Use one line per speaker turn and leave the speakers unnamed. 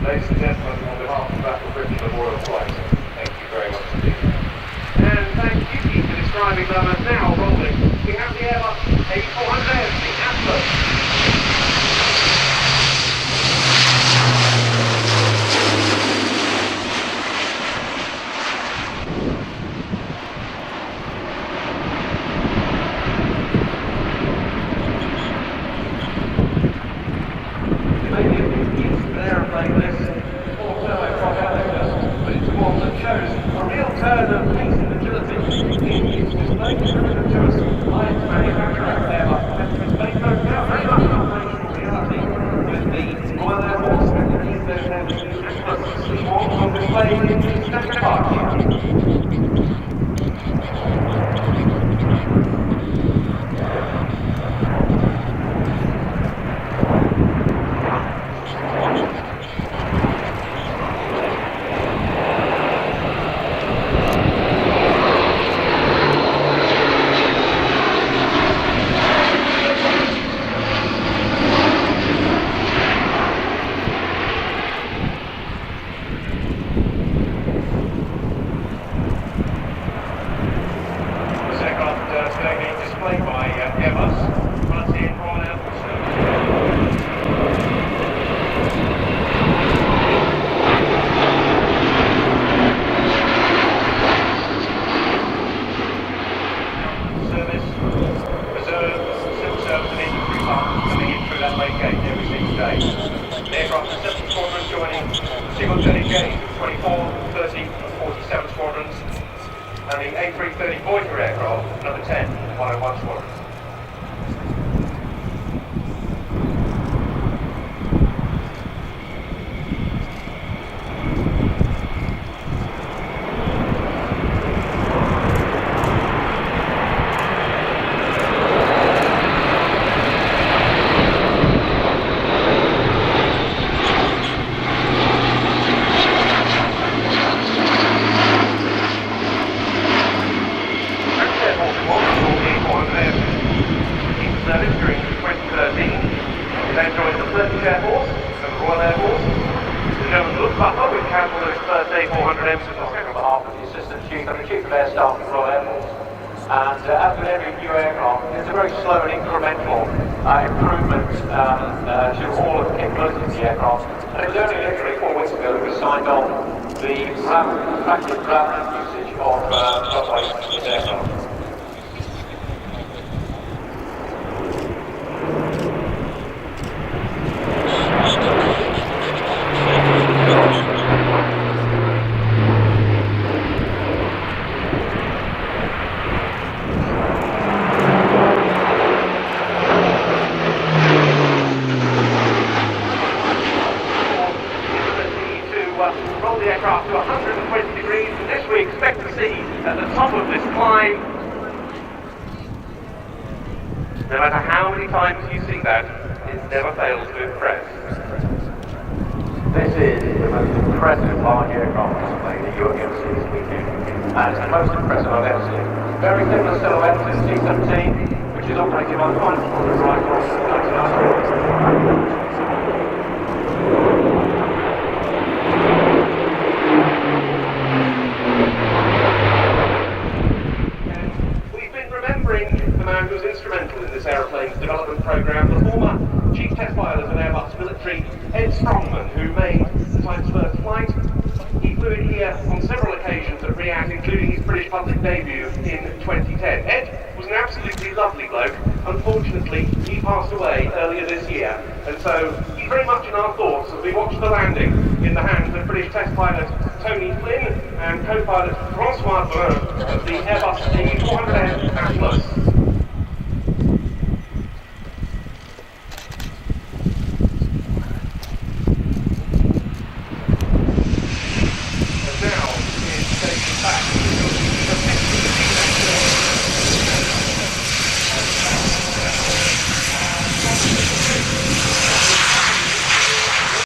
Ladies and gentlemen, on behalf of Battle Britain, the Royal Flight, thank you very much indeed. And thank you for describing them as now rolling. We have the Airbus A400M, the Atlas. Displayed by Airbus, runs in from an Airbus. Service, reserve, civil service and infantry departments coming in through that main gate every single day. The aircraft of 7 squadrons joining simultaneous gates of 24, 30 and 47 squadrons, and the A330 Voyager aircraft, number 10, 101 squadron. Service during 2013. He then joined the Turkish Air Force and the Royal Air Force. The German Luftwaffe, which handled his first A400M on behalf of the Assistant Chief and the Chief of Air Staff of the Royal Air Force. And as with every new aircraft, it's a very slow and incremental improvement to all of the capabilities of the aircraft. And it was only literally 4 weeks ago that we signed off the practice usage of runways in this aircraft. Roll the aircraft to 120 degrees, and this we expect to see at the top of this climb. No matter how many times you see that, it never fails to impress. This is the most impressive large aircraft display that you are going to see this weekend, and it's the most impressive I've ever seen. Very similar silhouette to the C-17, which is operated by the final squadron right across the 1990s. The man who was instrumental in this aeroplane's development program, the former chief test pilot of Airbus military, Ed Strongman, who made the type's first flight. He flew it here on several occasions at RIAT, including his British public debut in 2010. Ed was an absolutely lovely bloke. Unfortunately, he passed away earlier this year, and so he's very much in our thoughts as we watch the landing in the hands of British test pilot Tony Flynn and co-pilot Francois Brun of the Airbus A400M Atlas.